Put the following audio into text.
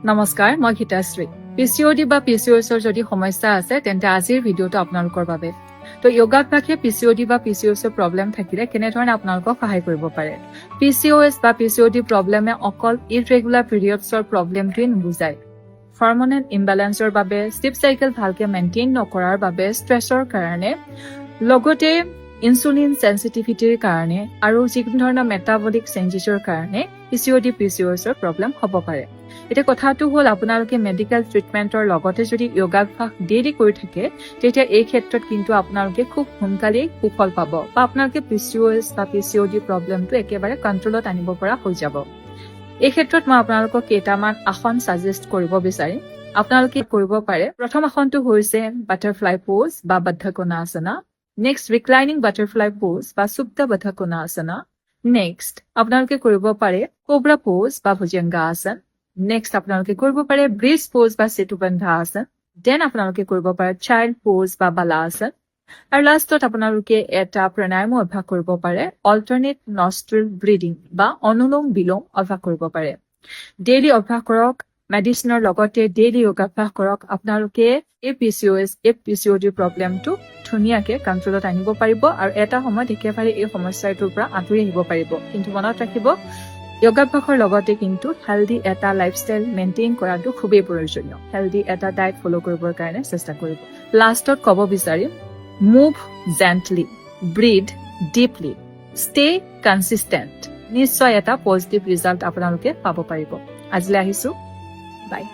নমস্কাৰ, মই গীতাশ্ৰী। পিচিঅডি বা পিচিঅএছৰ যদি সমস্যা আছে তেন্তে আজিৰ ভিডিঅ'টো আপোনালোকৰ বাবে। তো যোগাভ্যাসে পিচিঅডি বা পিচিঅএছৰ প্ৰব্লেম থাকিলে কেনেধৰণে আপোনালোকক সহায় কৰিব পাৰে। পিচিঅএছ বা পিচিঅডি প্ৰব্লেমে অকল ইৰেগুলাৰ পিৰিয়ডছৰ প্ৰব্লেমটোৱে নুবুজায়। হৰমনেল ইম্বেলেন্সৰ বাবে, স্লিপ চাইকেল ভালকে মেইনটেইন নকৰাৰ বাবে, ষ্ট্ৰেছৰ কাৰণে, লগতে ইনচুলিন সেন্সিটিভিটিৰ কাৰণে আৰু যিকোনো ধৰণৰ মেটাবলিক চেঞ্জেছৰ কাৰণে পিচিঅডি পিচিঅএছৰ প্ৰব্লেম হ'ব পাৰে। এতিয়া কথাটো হ'ল আপোনালোকে মেডিকেল ট্ৰিটমেণ্টৰ লগতে যদি যোগাভ্যাস ডেইলি কৰি থাকে তেতিয়া এই ক্ষেত্ৰত কিন্তু আপোনালোকে খুব সোনকালেই সুফল পাব বা আপোনালোকে পিচিঅএছ বা পিচিঅডি প্ৰব্লেমটো একেবাৰে কণ্ট্ৰলত আনিব পৰা হৈ যাব। এই ক্ষেত্ৰত মই আপোনালোকক কেইটামান আসন সাজেষ্ট কৰিব বিচাৰিম। আপোনালোকে কৰিব পাৰে। প্ৰথম আসনটো হৈছে বাটাৰফ্লাই পোজ বা বদ্ধকোণাসনা। নেক্সট ৰিক্লাইনিং বাটাৰফ্লাই পোজ বা সুপ্ত বদ্ধকোণাসনা। নেক্সট আপোনালোকে কৰিব পাৰে কোব্ৰা পোজ বা ভুজংগাসন। নেক্সট আপোনালোকে কৰিব পাৰে ব্ৰিজ পোজ বা সেতুবন্ধাসন। দেন আপোনালোকে কৰিব পাৰে চাইল্ড পোজ বা বালাসন। আৰু লাষ্টত আপোনালোকে এটা প্ৰাণায়াম অভ্যাস কৰিব পাৰে অল্টাৰনেট নষ্ট্ৰিল ব্ৰিডিং বা অনুলোম বিলোম অভ্যাস কৰিব পাৰে। ডেইলি অভ্যাস কৰক, মেডিচিনৰ লগতে ডেইলি যোগাভ্যাস কৰক। আপোনালোকে এই পিচিঅএছ এই পিচিঅডি প্ৰব্লেমটো ধুনীয়াকে কণ্ট্ৰলত আনিব পাৰিব আৰু এটা সময়ত একেবাৰে এই সমস্যাটোৰ পৰা আঁতৰি আহিব পাৰিব। কিন্তু মনত ৰাখিব যোগাভ্যাসৰ লগতে কিন্তু হেল্ডি এটা লাইফষ্টাইল মেইনটেইন কৰাটো খুবেই প্ৰয়োজনীয়। হেল্ডি এটা ডায়েট ফ'ল' কৰিবৰ কাৰণে চেষ্টা কৰিব। লাষ্টত ক'ব বিচাৰিম move gently, breathe deeply, stay consistent. নিশ্চয় এটা পজিটিভ ৰিজাল্ট আপোনালোকে পাব পাৰিব। আজিলৈ আহিছো, বাই।